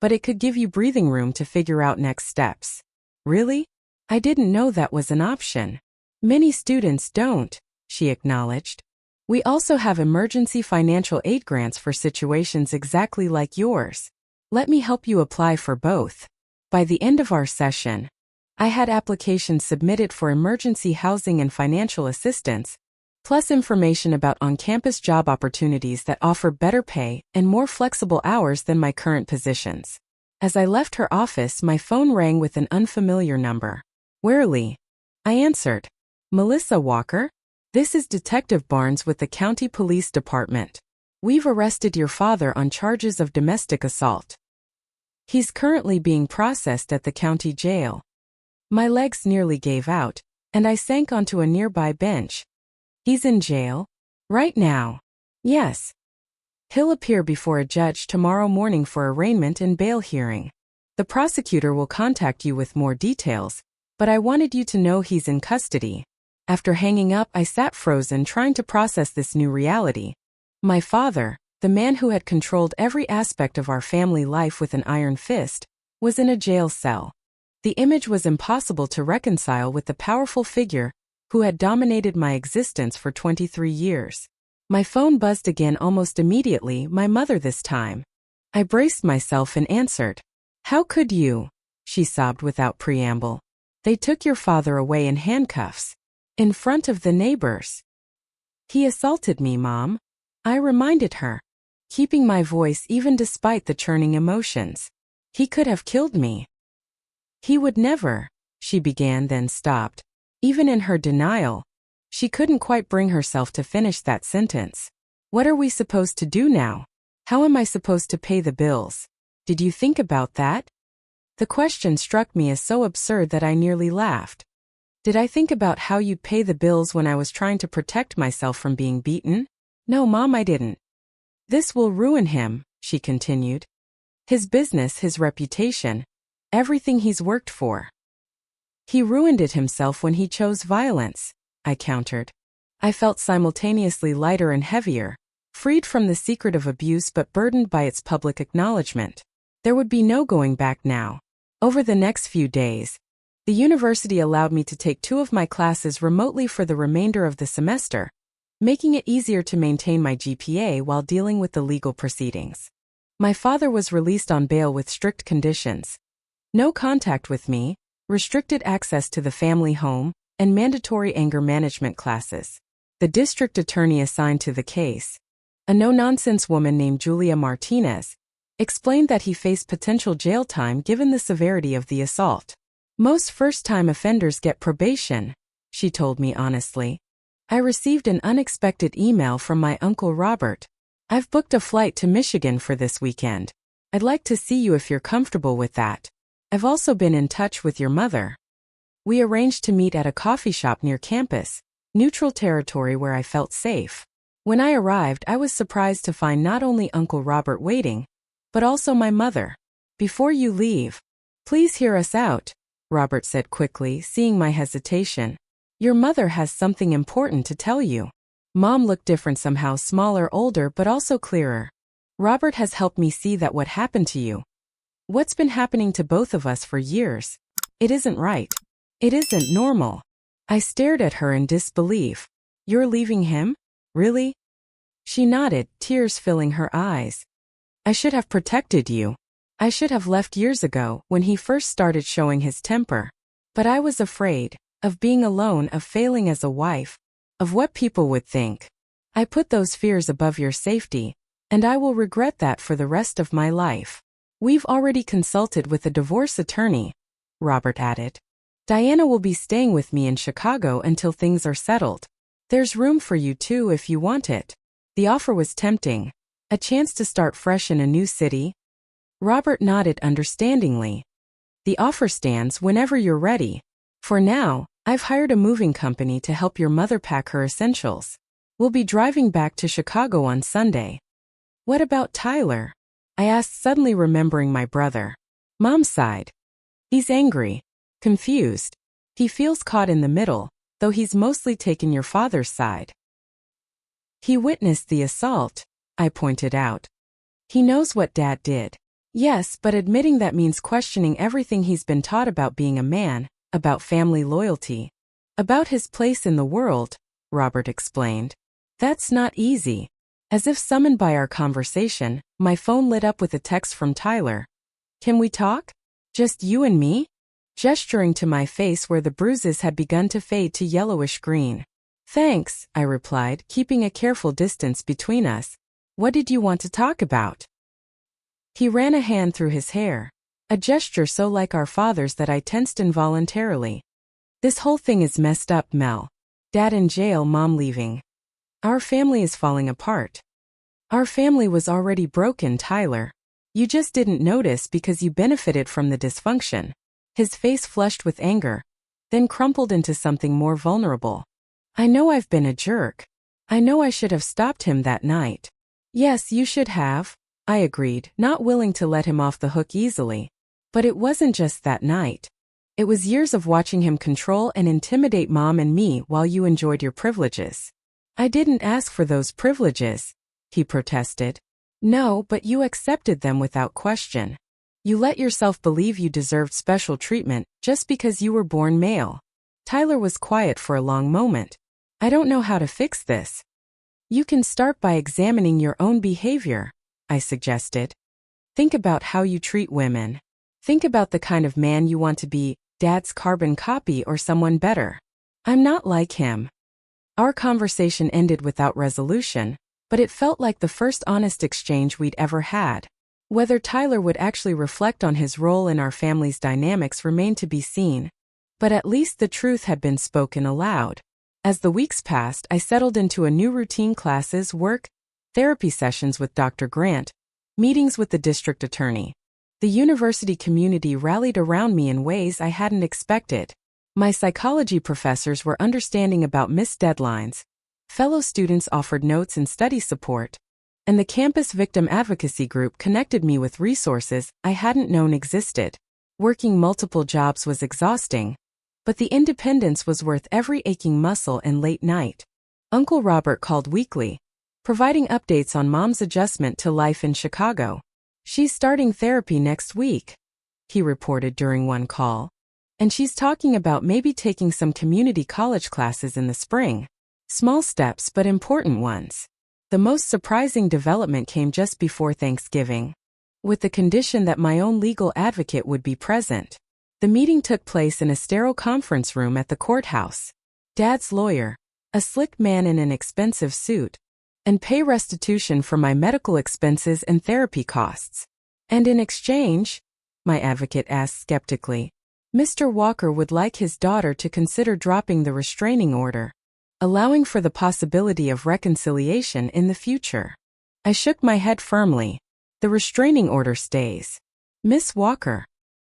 Speaker 1: but it could give you breathing room to figure out next steps." "Really? I didn't know that was an option." "Many students don't," she acknowledged. "We also have emergency financial aid grants for situations exactly like yours. Let me help you apply for both." By the end of our session, I had applications submitted for emergency housing and financial assistance, plus information about on-campus job opportunities that offer better pay and more flexible hours than my current positions. As I left her office, my phone rang with an unfamiliar number. "Wearily," I answered. "Melissa Walker? This is Detective Barnes with the County Police Department. We've arrested your father on charges of domestic assault. He's currently being processed at the county jail." My legs nearly gave out, and I sank onto a nearby bench. "He's in jail? Right now?" "Yes. He'll appear before a judge tomorrow morning for arraignment and bail hearing. The prosecutor will contact you with more details, but I wanted you to know he's in custody." After hanging up, I sat frozen, trying to process this new reality. My father, the man who had controlled every aspect of our family life with an iron fist, was in a jail cell. The image was impossible to reconcile with the powerful figure who had dominated my existence for 23 years. My phone buzzed again almost immediately, my mother this time. I braced myself and answered. "How could you?" she sobbed without preamble. "They took your father away in handcuffs. In front of the neighbors." "He assaulted me, Mom," I reminded her, keeping my voice even despite the churning emotions. "He could have killed me." "He would never," she began, then stopped. Even in her denial, she couldn't quite bring herself to finish that sentence. "What are we supposed to do now? How am I supposed to pay the bills? Did you think about that?" The question struck me as so absurd that I nearly laughed. "Did I think about how you'd pay the bills when I was trying to protect myself from being beaten? No, Mom, I didn't. This will ruin him," she continued. "His business, his reputation, everything he's worked for. He ruined it himself when he chose violence," I countered. I felt simultaneously lighter and heavier, freed from the secret of abuse but burdened by its public acknowledgement. There would be no going back now. Over the next few days, the university allowed me to take 2 of my classes remotely for the remainder of the semester, making it easier to maintain my GPA while dealing with the legal proceedings. My father was released on bail with strict conditions. No contact with me, restricted access to the family home, and mandatory anger management classes. The district attorney assigned to the case, a no-nonsense woman named Julia Martinez, explained that he faced potential jail time given the severity of the assault. "Most first-time offenders get probation," she told me honestly. I received an unexpected email from my Uncle Robert. "I've booked a flight to Michigan for this weekend. I'd like to see you if you're comfortable with that. I've also been in touch with your mother." We arranged to meet at a coffee shop near campus, neutral territory where I felt safe. When I arrived, I was surprised to find not only Uncle Robert waiting, but also my mother. "Before you leave, please hear us out," Robert said quickly, seeing my hesitation. "Your mother has something important to tell you." Mom looked different somehow, smaller, older, but also clearer. "Robert has helped me see that what happened to you, what's been happening to both of us for years, it isn't right. It isn't normal. I stared at her in disbelief. You're leaving him? Really? She nodded, tears filling her eyes. I should have protected you. I should have left years ago, when he first started showing his temper. But I was afraid, of being alone, of failing as a wife, of what people would think. I put those fears above your safety, and I will regret that for the rest of my life. We've already consulted with a divorce attorney, Robert added. Diana will be staying with me in Chicago until things are settled. There's room for you too if you want it. The offer was tempting. A chance to start fresh in a new city. Robert nodded understandingly. The offer stands whenever you're ready. For now, I've hired a moving company to help your mother pack her essentials. We'll be driving back to Chicago on Sunday. What about Tyler? I asked, suddenly remembering my brother. Mom sighed. He's angry. Confused. He feels caught in the middle, though he's mostly taken your father's side. He witnessed the assault, I pointed out. He knows what Dad did. Yes, but admitting that means questioning everything he's been taught about being a man, about family loyalty, about his place in the world, Robert explained. That's not easy. As if summoned by our conversation, my phone lit up with a text from Tyler. Can we talk? Just you and me? Gesturing to my face where the bruises had begun to fade to yellowish green. Thanks, I replied, keeping a careful distance between us. What did you want to talk about? He ran a hand through his hair, a gesture so like our father's that I tensed involuntarily. This whole thing is messed up, Mel. Dad in jail, Mom leaving. Our family is falling apart. Our family was already broken, Tyler. You just didn't notice because you benefited from the dysfunction. His face flushed with anger, then crumpled into something more vulnerable. I know I've been a jerk. I know I should have stopped him that night. Yes, you should have, I agreed, not willing to let him off the hook easily. But it wasn't just that night. It was years of watching him control and intimidate Mom and me while you enjoyed your privileges. I didn't ask for those privileges, he protested. No, but you accepted them without question. You let yourself believe you deserved special treatment just because you were born male. Tyler was quiet for a long moment. I don't know how to fix this. You can start by examining your own behavior, I suggested. Think about how you treat women. Think about the kind of man you want to be, Dad's carbon copy or someone better. I'm not like him. Our conversation ended without resolution, but it felt like the first honest exchange we'd ever had. Whether Tyler would actually reflect on his role in our family's dynamics remained to be seen, but at least the truth had been spoken aloud. As the weeks passed, I settled into a new routine: classes, work, therapy sessions with Dr. Grant, meetings with the district attorney. The university community rallied around me in ways I hadn't expected. My psychology professors were understanding about missed deadlines. Fellow students offered notes and study support. And the campus victim advocacy group connected me with resources I hadn't known existed. Working multiple jobs was exhausting, but the independence was worth every aching muscle and late night. Uncle Robert called weekly, providing updates on Mom's adjustment to life in Chicago. She's starting therapy next week, he reported during one call. And she's talking about maybe taking some community college classes in the spring. Small steps but important ones. The most surprising development came just before Thanksgiving, with the condition that my own legal advocate would be present. The meeting took place in a sterile conference room at the courthouse. Dad's lawyer, a slick man in an expensive suit, and pay restitution for my medical expenses and therapy costs. And in exchange, my advocate asked skeptically, Mr. Walker would like his daughter to consider dropping the restraining order, allowing for the possibility of reconciliation in the future. I shook my head firmly. The restraining order stays. Miss Walker,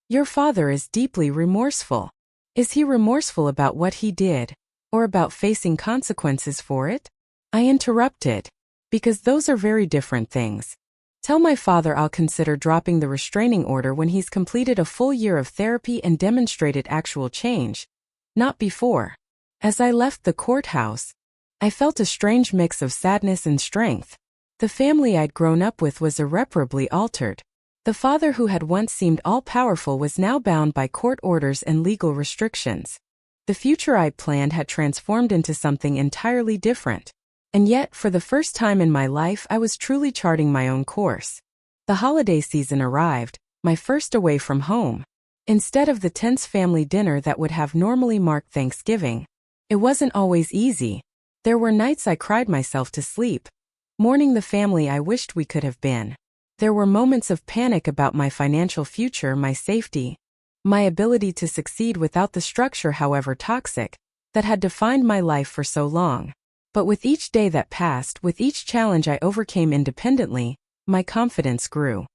Speaker 1: your father is deeply remorseful. Is he remorseful about what he did, or about facing consequences for it? I interrupted, because those are very different things. Tell my father I'll consider dropping the restraining order when he's completed a full year of therapy and demonstrated actual change, not before. As I left the courthouse, I felt a strange mix of sadness and strength. The family I'd grown up with was irreparably altered. The father who had once seemed all-powerful was now bound by court orders and legal restrictions. The future I'd planned had transformed into something entirely different. And yet, for the first time in my life, I was truly charting my own course. The holiday season arrived, my first away from home. Instead of the tense family dinner that would have normally marked Thanksgiving, it wasn't always easy. There were nights I cried myself to sleep, mourning the family I wished we could have been. There were moments of panic about my financial future, my safety, my ability to succeed without the structure, however toxic, that had defined my life for so long. But with each day that passed, with each challenge I overcame independently, my confidence grew.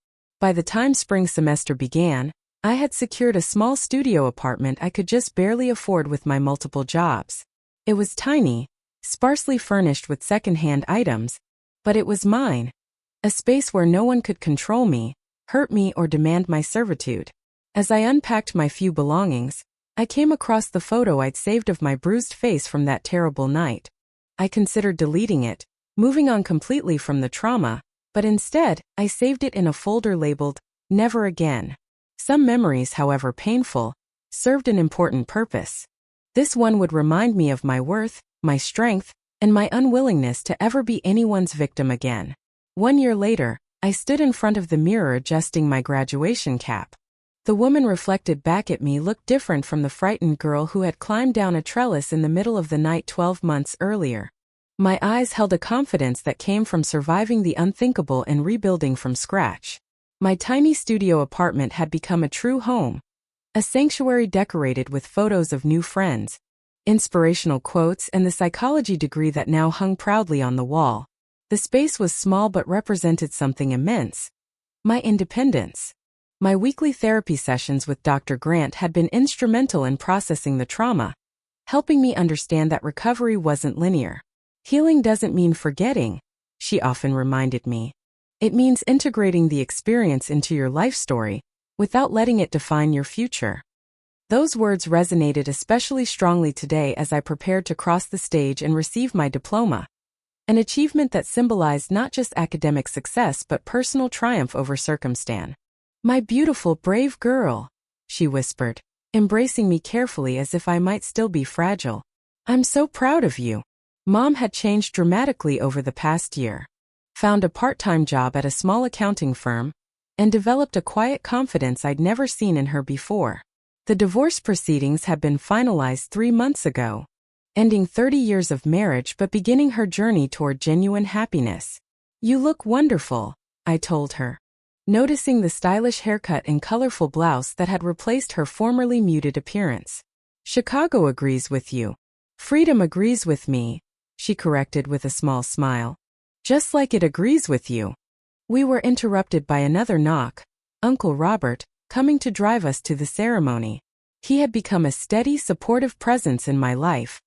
Speaker 1: By the time spring semester began, I had secured a small studio apartment I could just barely afford with my multiple jobs. It was tiny, sparsely furnished with second-hand items, but it was mine. A space where no one could control me, hurt me, or demand my servitude. As I unpacked my few belongings, I came across the photo I'd saved of my bruised face from that terrible night. I considered deleting it, moving on completely from the trauma, but instead, I saved it in a folder labeled, "Never Again." Some memories, however painful, served an important purpose. This one would remind me of my worth, my strength, and my unwillingness to ever be anyone's victim again. 1 year later, I stood in front of the mirror adjusting my graduation cap. The woman reflected back at me looked different from the frightened girl who had climbed down a trellis in the middle of the night 12 months earlier. My eyes held a confidence that came from surviving the unthinkable and rebuilding from scratch. My tiny studio apartment had become a true home, a sanctuary decorated with photos of new friends, inspirational quotes, and the psychology degree that now hung proudly on the wall. The space was small but represented something immense: my independence. My weekly therapy sessions with Dr. Grant had been instrumental in processing the trauma, helping me understand that recovery wasn't linear. Healing doesn't mean forgetting, she often reminded me. It means integrating the experience into your life story, without letting it define your future. Those words resonated especially strongly today as I prepared to cross the stage and receive my diploma. An achievement that symbolized not just academic success but personal triumph over circumstance. "My beautiful, brave girl," she whispered, embracing me carefully as if I might still be fragile. "I'm so proud of you." Mom had changed dramatically over the past year, found a part-time job at a small accounting firm, and developed a quiet confidence I'd never seen in her before. The divorce proceedings had been finalized 3 months ago, ending 30 years of marriage but beginning her journey toward genuine happiness. "You look wonderful," I told her, noticing the stylish haircut and colorful blouse that had replaced her formerly muted appearance. "Chicago agrees with you. Freedom agrees with me," she corrected with a small smile. "Just like it agrees with you." We were interrupted by another knock, Uncle Robert, coming to drive us to the ceremony. He had become a steady, supportive presence in my life.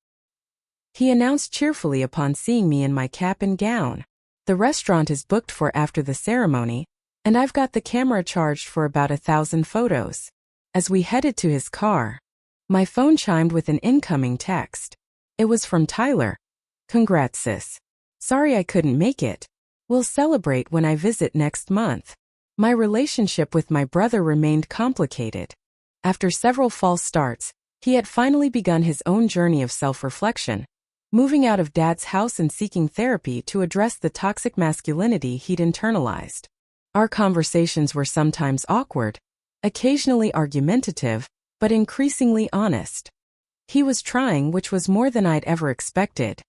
Speaker 1: He announced cheerfully upon seeing me in my cap and gown. "The restaurant is booked for after the ceremony, and I've got the camera charged for about 1,000 photos." As we headed to his car, my phone chimed with an incoming text. It was from Tyler. "Congrats, sis. Sorry I couldn't make it. We'll celebrate when I visit next month." My relationship with my brother remained complicated. After several false starts, he had finally begun his own journey of self-reflection, moving out of Dad's house and seeking therapy to address the toxic masculinity he'd internalized. Our conversations were sometimes awkward, occasionally argumentative, but increasingly honest. He was trying, which was more than I'd ever expected.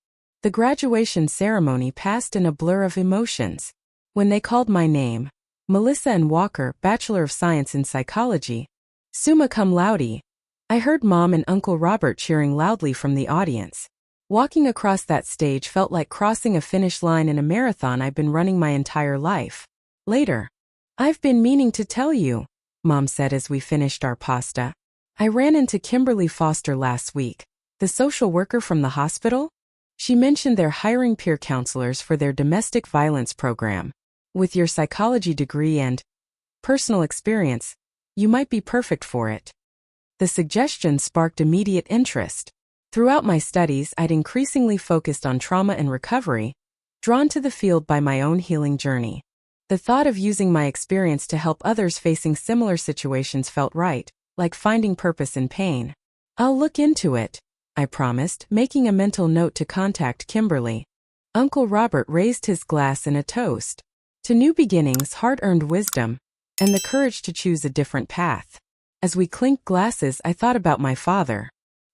Speaker 1: The graduation ceremony passed in a blur of emotions. When they called my name, Melissa and Walker, Bachelor of Science in Psychology, summa cum laude, I heard Mom and Uncle Robert cheering loudly from the audience. Walking across that stage felt like crossing a finish line in a marathon I've been running my entire life. Later, "I've been meaning to tell you," Mom said as we finished our pasta. "I ran into Kimberly Foster last week, the social worker from the hospital." She mentioned they're hiring peer counselors for their domestic violence program. "With your psychology degree and personal experience, you might be perfect for it." The suggestion sparked immediate interest. Throughout my studies, I'd increasingly focused on trauma and recovery, drawn to the field by my own healing journey. The thought of using my experience to help others facing similar situations felt right, like finding purpose in pain. I'll look into it, I promised, making a mental note to contact Kimberly. Uncle Robert raised his glass in a toast. To new beginnings, hard-earned wisdom, and the courage to choose a different path. As we clinked glasses, I thought about my father.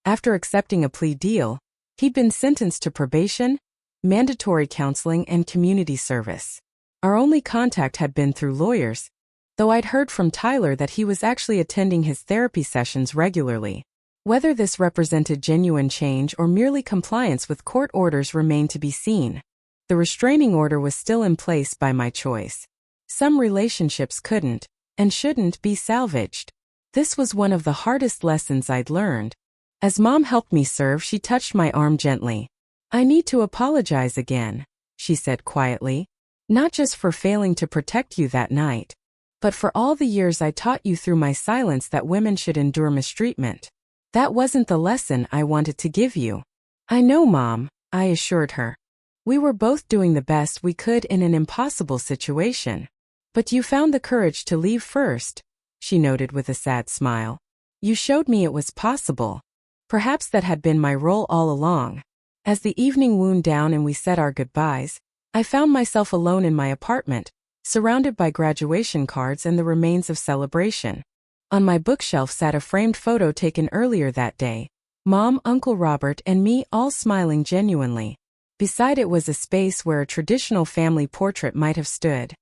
Speaker 1: After accepting a plea deal, he'd been sentenced to probation, mandatory counseling, and community service. Our only contact had been through lawyers, though I'd heard from Tyler that he was actually attending his therapy sessions regularly. Whether this represented genuine change or merely compliance with court orders remained to be seen. The restraining order was still in place by my choice. Some relationships couldn't, and shouldn't, be salvaged. This was one of the hardest lessons I'd learned. As Mom helped me serve, she touched my arm gently. "I need to apologize again," she said quietly. "Not just for failing to protect you that night, but for all the years I taught you through my silence that women should endure mistreatment. That wasn't the lesson I wanted to give you." "I know, Mom," I assured her. "We were both doing the best we could in an impossible situation. But you found the courage to leave first," she noted with a sad smile. "You showed me it was possible." Perhaps that had been my role all along. As the evening wound down and we said our goodbyes, I found myself alone in my apartment, surrounded by graduation cards and the remains of celebration. On my bookshelf sat a framed photo taken earlier that day. Mom, Uncle Robert, and me all smiling genuinely. Beside it was a space where a traditional family portrait might have stood,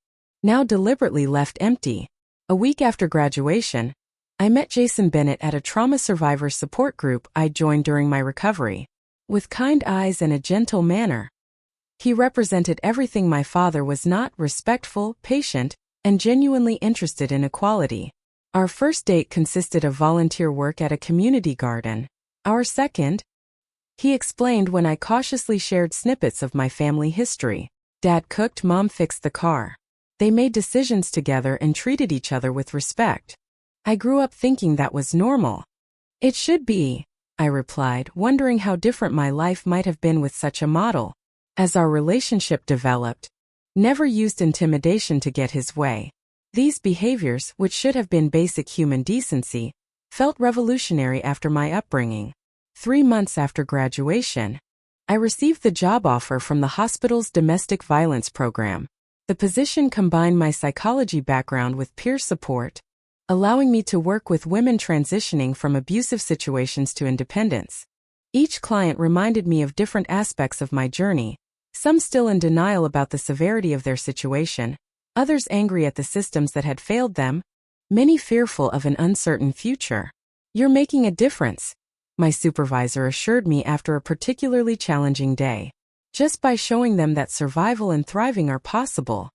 Speaker 1: now deliberately left empty. A week after graduation, I met Jason Bennett at a trauma survivor support group I'd joined during my recovery. With kind eyes and a gentle manner, he represented everything my father was not: respectful, patient, and genuinely interested in equality. Our first date consisted of volunteer work at a community garden. Our second, he explained when I cautiously shared snippets of my family history. Dad cooked, Mom fixed the car. They made decisions together and treated each other with respect. I grew up thinking that was normal. "It should be," I replied, wondering how different my life might have been with such a model. As our relationship developed, never used intimidation to get his way. These behaviors, which should have been basic human decency, felt revolutionary after my upbringing. 3 months after graduation, I received the job offer from the hospital's domestic violence program. The position combined my psychology background with peer support, allowing me to work with women transitioning from abusive situations to independence. Each client reminded me of different aspects of my journey, some still in denial about the severity of their situation, others angry at the systems that had failed them, many fearful of an uncertain future. "You're making a difference," my supervisor assured me after a particularly challenging day, "just by showing them that survival and thriving are possible."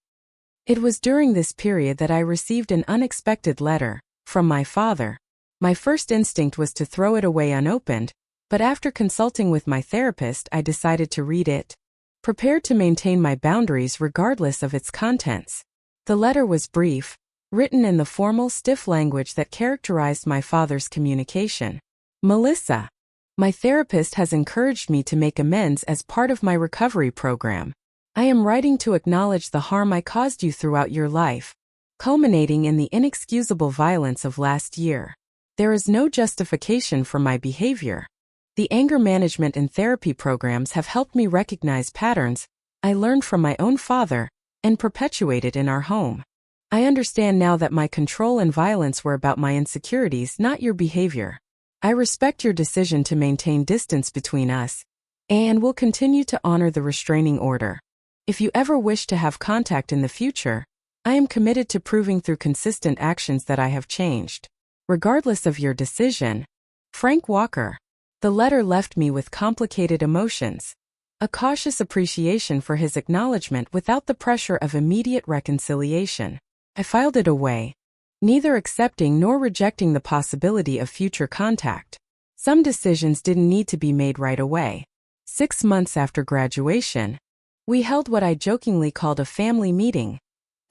Speaker 1: It was during this period that I received an unexpected letter from my father. My first instinct was to throw it away unopened, but after consulting with my therapist, I decided to read it, prepared to maintain my boundaries regardless of its contents. The letter was brief, written in the formal, stiff language that characterized my father's communication. "Melissa, my therapist has encouraged me to make amends as part of my recovery program. I am writing to acknowledge the harm I caused you throughout your life, culminating in the inexcusable violence of last year. There is no justification for my behavior. The anger management and therapy programs have helped me recognize patterns I learned from my own father and perpetuated in our home. I understand now that my control and violence were about my insecurities, not your behavior. I respect your decision to maintain distance between us, and will continue to honor the restraining order. If you ever wish to have contact in the future, I am committed to proving through consistent actions that I have changed. Regardless of your decision, Frank Walker." The letter left me with complicated emotions. A cautious appreciation for his acknowledgement without the pressure of immediate reconciliation. I filed it away, neither accepting nor rejecting the possibility of future contact. Some decisions didn't need to be made right away. 6 months after graduation, we held what I jokingly called a family meeting,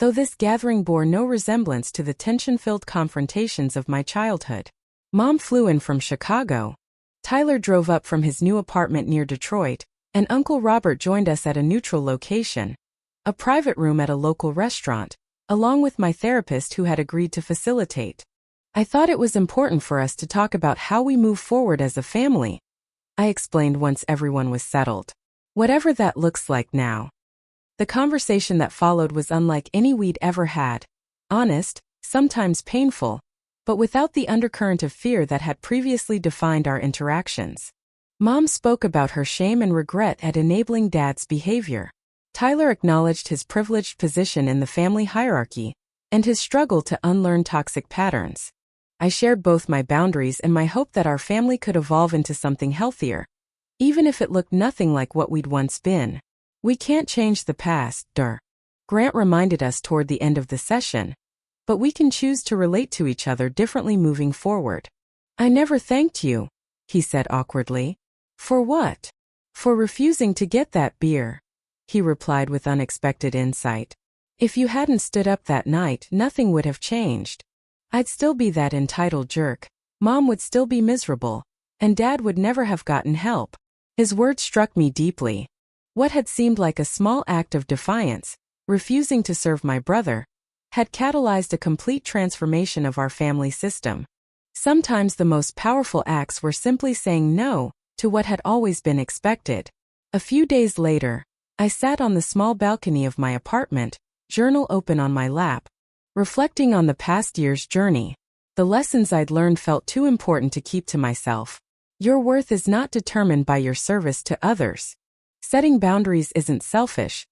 Speaker 1: though this gathering bore no resemblance to the tension-filled confrontations of my childhood. Mom flew in from Chicago, Tyler drove up from his new apartment near Detroit, and Uncle Robert joined us at a neutral location, a private room at a local restaurant, along with my therapist who had agreed to facilitate. I thought it was important for us to talk about how we move forward as a family, I explained once everyone was settled. Whatever that looks like now. The conversation that followed was unlike any we'd ever had. Honest, sometimes painful, but without the undercurrent of fear that had previously defined our interactions. Mom spoke about her shame and regret at enabling Dad's behavior. Tyler acknowledged his privileged position in the family hierarchy and his struggle to unlearn toxic patterns. I shared both my boundaries and my hope that our family could evolve into something healthier, even if it looked nothing like what we'd once been. We can't change the past, Grant reminded us toward the end of the session, but we can choose to relate to each other differently moving forward. I never thanked you, he said awkwardly. For what? For refusing to get that beer, he replied with unexpected insight. If you hadn't stood up that night, nothing would have changed. I'd still be that entitled jerk, Mom would still be miserable, and Dad would never have gotten help. His words struck me deeply. What had seemed like a small act of defiance, refusing to serve my brother, had catalyzed a complete transformation of our family system. Sometimes the most powerful acts were simply saying no to what had always been expected. A few days later, I sat on the small balcony of my apartment, journal open on my lap, reflecting on the past year's journey. The lessons I'd learned felt too important to keep to myself. Your worth is not determined by your service to others. Setting boundaries isn't selfish.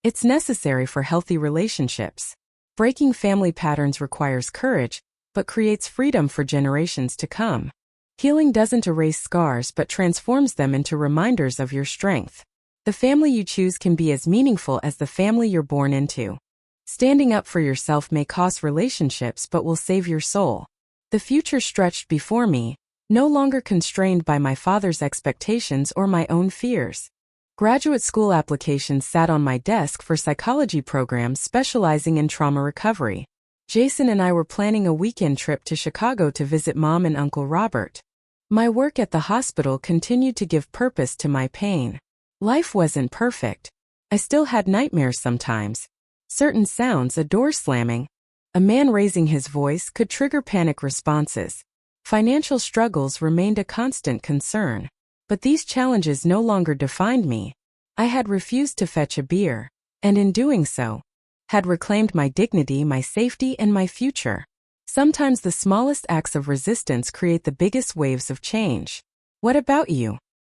Speaker 1: It's necessary for healthy relationships. Breaking family patterns requires courage, but creates freedom for generations to come. Healing doesn't erase scars but transforms them into reminders of your strength. The family you choose can be as meaningful as the family you're born into. Standing up for yourself may cost relationships but will save your soul. The future stretched before me, no longer constrained by my father's expectations or my own fears. Graduate school applications sat on my desk for psychology programs specializing in trauma recovery. Jason and I were planning a weekend trip to Chicago to visit Mom and Uncle Robert. My work at the hospital continued to give purpose to my pain. Life wasn't perfect. I still had nightmares sometimes. Certain sounds, a door slamming, a man raising his voice, could trigger panic responses. Financial struggles remained a constant concern. But these challenges no longer defined me. I had refused to fetch a beer, and in doing so, had reclaimed my dignity, my safety, and my future. Sometimes the smallest acts of resistance create the biggest waves of change. What about you?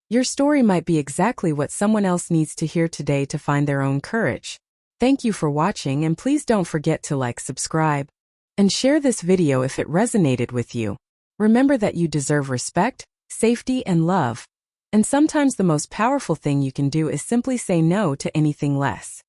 Speaker 1: Your story might be exactly what someone else needs to hear today to find their own courage. Thank you for watching, and please don't forget to like, subscribe, and share this video if it resonated with you. Remember that you deserve respect, safety, and love. And sometimes the most powerful thing you can do is simply say no to anything less.